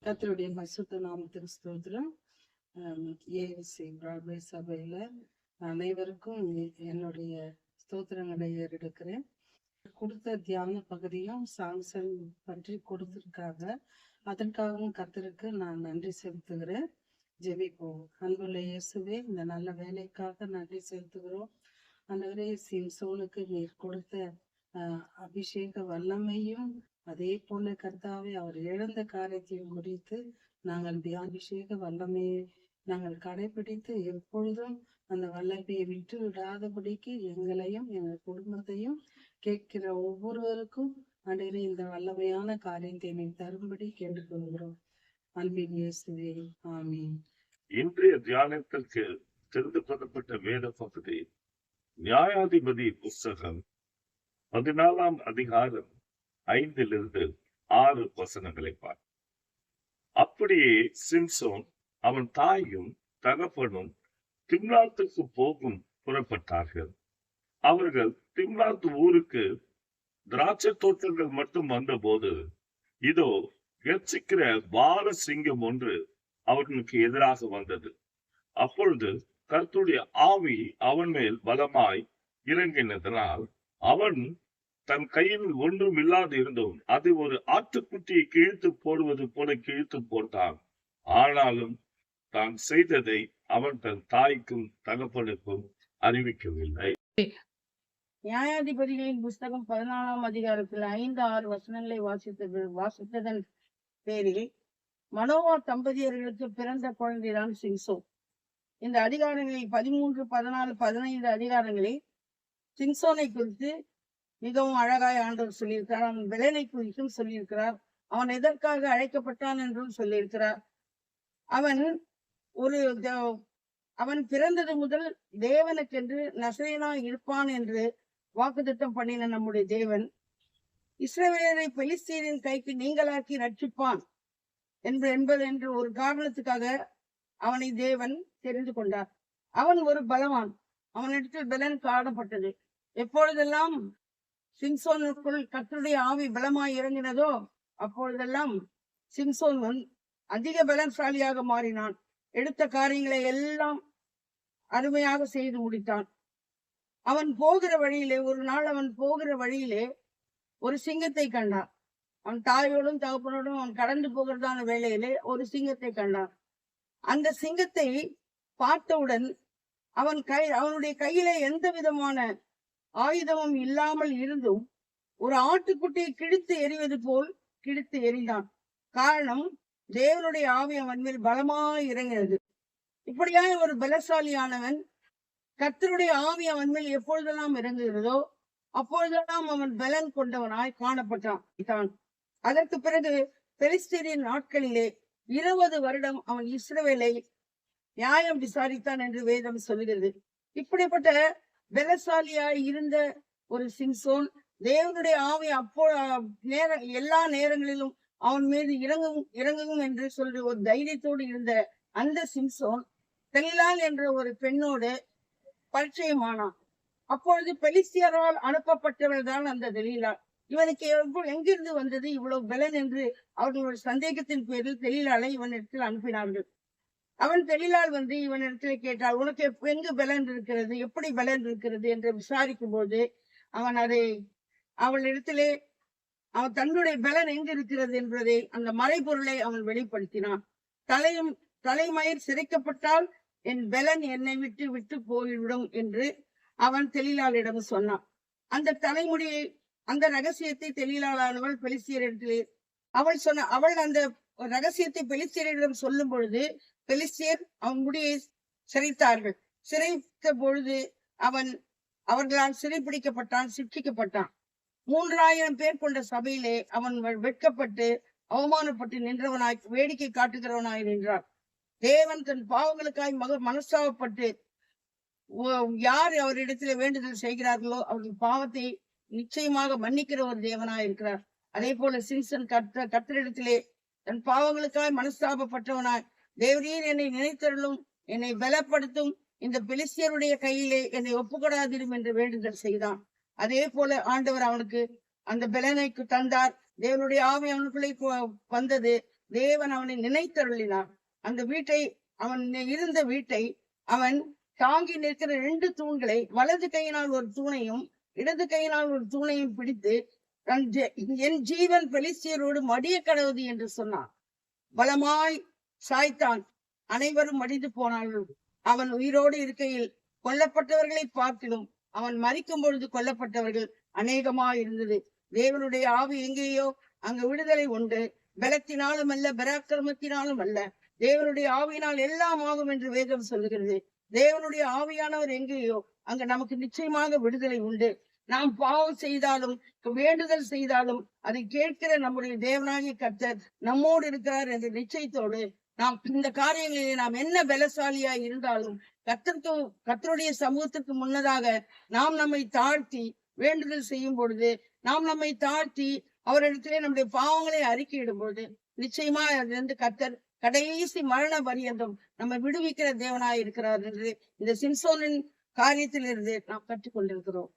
கர்த்தருடைய பரிசுத்த நாமத்துக்கு ஸ்தோத்திரம். ஏவிசி பிராட்வே சபையில அனைவருக்கும் என்னுடைய ஸ்தோத்திரங்களை ஏறெடுக்கிறேன். கொடுத்த தியான பகுதியும் சாங்சன் பற்றி கொடுத்திருக்காங்க. அதற்காகவும் கர்த்தருக்கு நான் நன்றி செலுத்துகிறேன். ஜெபிப்போம். அன்புள்ள இயேசுவே, இந்த நல்ல வேலைக்காக நன்றி செலுத்துகிறோம். ஆண்டவரே, சிம்சோனுக்கு நீர் கொடுத்த அபிஷேக வல்லமையும் அதே போல கர்த்தாவே அவர் இழந்த காரியத்தையும் குறித்து நாங்கள் அபிஷேக வல்லமையை நாங்கள் கடைபிடித்து எப்பொழுதும் அந்த வல்லமையை விட்டு விடாதபடிக்கு எங்களையும் எங்கள் குடும்பத்தையும் கேட்கிற ஒவ்வொருவருக்கும் ஆண்டவரே இந்த வல்லமையான காரியத்தை நீ தரும்படி கேட்டுக்கொள்கிறோம். அன்பின் இயேசுவே, ஆமீன். இன்றைய தியானத்திற்கு தெரிந்து கொள்ளப்பட்ட வேத பகுதி நியாயாதிபதி புஸ்தகம் 14ஆம் அதிகாரம் 5-6 வசனங்களை பார். அப்படியே சிம்சோன் அவன் தாயும் தகப்பனும் திம்னாத்துக்கு போகும் புறப்பட்டார்கள். அவர்கள் திம்னாத்து ஊருக்கு திராட்சை தோட்டங்கள் மட்டும் வந்தபோது இதோ கர்ச்சிக்கிற பால சிங்கம் ஒன்று அவர்களுக்கு எதிராக வந்தது. அப்பொழுது கர்த்தருடைய ஆவி அவன் மேல் பலமாய் இறங்கினதனால் அவன் தன் கையில் ஒன்றும் இல்லாது இருந்தோம் அது ஒரு ஆட்டுக்குட்டியை கிழித்து போடுவது போல கிழித்து போட்டான். ஆனாலும் தான் செய்ததை அவன் தன் தாய்க்கும் தகப்பனுக்கும் அறிவிக்கவில்லை. நியாயாதிபதிகளின் புஸ்தகம் 14ஆம் அதிகாரத்தில் 5-6 வசனங்களை வாசித்ததன் பேரில் மனோவா தம்பதியர்களுக்கு பிறந்த குழந்தைதான் சிம்சோன். இந்த அதிகாரங்களில் 13, 14, 15 அதிகாரங்களில் சிம்சோனை குறித்து மிகவும் அழகாய் ஆண்டவர் சொல்லியிருக்கிறார். அவன் பெலனை குறித்தும் சொல்லியிருக்கிறார். அவன் எதற்காக அழைக்கப்பட்டான் என்றும் சொல்லியிருக்கிறார். அவன் பிறந்தது முதல் தேவனுக்கென்று நசரேயனாய் இருப்பான் என்று வாக்குத்தத்தம் பண்ணின நம்முடைய தேவன் இஸ்ரவேலரை பெலிஸ்தீரின் கைக்கு நீங்களாக்கி ரட்சிப்பான் என்று ஒரு காரணத்துக்காக அவனை தேவன் தெரிந்து கொண்டார். அவன் ஒரு பலவான். அவனிடத்தில் பலன் காணப்பட்டது. எப்பொழுதெல்லாம் சிம்சோனுக்குள் கர்த்தருடைய ஆவி பலமாய் இறங்கினதோ அப்பொழுதெல்லாம் சிம்சோன் அதிக பலன்சாலியாக மாறினான். எடுத்த காரியங்களை எல்லாம் அருமையாக செய்து முடித்தான். அவன் போகிற வழியிலே ஒரு சிங்கத்தை கண்டான். அவன் தாயோடும் தகப்பனோடும் அவன் கடந்து போகிறதான வேளையிலே ஒரு சிங்கத்தை கண்டான். அந்த சிங்கத்தை பார்த்தவுடன் அவனுடைய கையிலே எந்த விதமான ஆயுதமும் இல்லாமல் இருந்தும் ஒரு ஆட்டுக்குட்டியை கிழித்து எறிவது போல் கிழித்து எறிந்தான். காரணம், தேவனுடைய ஆவி அவன் மேல் பலமாய் இறங்கினது. இப்படியாக ஒரு பலசாலியானவன் கர்த்தருடைய ஆவி அவன் மேல் எப்பொழுதெல்லாம் இறங்குகிறதோ அப்பொழுதெல்லாம் அவன் பலன் கொண்டவனாய் காணப்பட்டான். அதற்கு பிறகு பெலிஸ்தீரின் நாட்களிலே 20 வருடம் அவன் இஸ்ரவேலை நியாயம் விசாரித்தான் என்று வேதம் சொல்லுகிறது. இப்படிப்பட்ட பலசாலியாய் இருந்த ஒரு சிம்சோன் தேவனுடைய ஆவி எல்லா நேரங்களிலும் அவன் மீது இறங்கும் என்று சொல்லி ஒரு தைரியத்தோடு இருந்த அந்த சிம்சோன் தெலிலாள் என்ற ஒரு பெண்ணோடு பரிச்சயமானான். அப்பொழுது பெலிஸ்தியரால் அனுப்பப்பட்டவள் தான் அந்த தெலிலாள். இவனுக்கு எங்கிருந்து வந்தது இவ்வளவு பலன் என்று அவர்களுடைய சந்தேகத்தின் பேரில் தெலிலாளை இவனிடத்தில் அனுப்பினார்கள். அவன் தெலிலாள் இவனிடத்துல கேட்டாள், உனக்கு எங்கு பலன் இருக்கிறது, எப்படி பலன் இருக்கிறது என்று விசாரிக்கும் போது அவளிடத்திலே அவன் தன்னுடைய பலன் எங்கு இருக்கிறது என்பதை அந்த மறைபொருளை அவன் வெளிப்படுத்தினான். தலைமயிர் சிரைக்கப்பட்டால் என் பலன் என்னை விட்டு போய்விடும் என்று அவன் தெலிலாளிடம் சொன்னான். அந்த ரகசியத்தை தெலிலாளானவள் பெலிஸ்தியரிடத்திலே அவள் அந்த ரகசியத்தை பெலிஸ்தியரிடம் சொல்லும் பொழுது பெலிஸ்தியர் அவன் முடியை சிறைத்தார்கள். சிறைத்த பொழுது அவர்களால் சிறைப்பிடிக்கப்பட்டான், சிக்ஷிக்கப்பட்டான். 3000 பேர் கொண்ட சபையிலே அவன் வெட்கப்பட்டு அவமானப்பட்டு நின்றவனாய் வேடிக்கை காட்டுகிறவனாய் நின்றான். தேவன் தன் பாவங்களுக்காய் மனஸ்தாபப்பட்டு யார் அவரிடத்துல வேண்டுதல் செய்கிறார்களோ அவர்கள் பாவத்தை நிச்சயமாக மன்னிக்கிற ஒரு தேவனாய் இருக்கிறார். அதே போல சிம்சன் கர்த்தரிடத்திலே தன் பாவங்களுக்காய் மனஸ்தாபப்பட்டவனாய், தேவரீர் என்னை நினைத்தருளும், என்னை பலப்படுத்தும், இந்த பெலிஸ்தியருடைய கையிலே என்னை ஒப்புக்கொடாதிரும் என்று வேண்டுதல் செய்தான். அதே போல ஆண்டவர் அவனுக்கு அந்த பலனை தந்தார். தேவனுடைய ஆவி அவனுக்குள்ளே வந்தது. தேவன் அவனை நினைத்தருளினார். அந்த வீட்டை, அவன் இருந்த வீட்டை அவன் தாங்கி நிற்கிற 2 தூண்களை, வலது கையினால் ஒரு தூணையும் இடது கையினால் ஒரு தூணையும் பிடித்து, என் ஜீவன் பெலிஸ்தியரோடு மடிய கடவுது என்று சொன்னான். பலமாய் சாய்த்தான். அனைவரும் மடிந்து போனார்கள். அவன் உயிரோடு இருக்கையில் கொல்லப்பட்டவர்களை பார்க்கிலும் அவன் மரிக்கும் பொழுது கொல்லப்பட்டவர்கள் அநேகமாய் இருந்தது. தேவனுடைய ஆவி எங்கேயோ அங்கு விடுதலை உண்டு. பலத்தினாலும் அல்ல, பராக்கிரமத்தினாலும் அல்ல, தேவனுடைய ஆவியினால் எல்லாம் ஆகும் என்று வேதம் சொல்லுகிறது. தேவனுடைய ஆவியானவர் எங்கேயோ அங்க நமக்கு நிச்சயமாக விடுதலை உண்டு. நாம் பாவம் செய்தாலும் வேண்டுதல் செய்தாலும் அதை கேட்கிற நம்முடைய தேவனாகிய கர்த்தர் நம்மோடு இருக்கிறார் என்ற நிச்சயத்தோடு நாம் இந்த காரியங்களில் நாம் என்ன பலசாலியாய் இருந்தாலும் கர்த்தருடைய சமூகத்திற்கு முன்னதாக நாம் நம்மை தாழ்த்தி வேண்டுதல் செய்யும் பொழுது, நாம் நம்மை தாழ்த்தி அவரிடத்திலே நம்முடைய பாவங்களை அறிக்கையிடும் பொழுது, நிச்சயமா அதிலிருந்து கர்த்தர் கடைசி மரண பரியந்தம் நம்ம விடுவிக்கிற தேவனாய் இருக்கிறார் என்று இந்த சிம்சோனின் காரியத்திலிருந்து நாம் கற்றுக்கொண்டிருக்கிறோம்.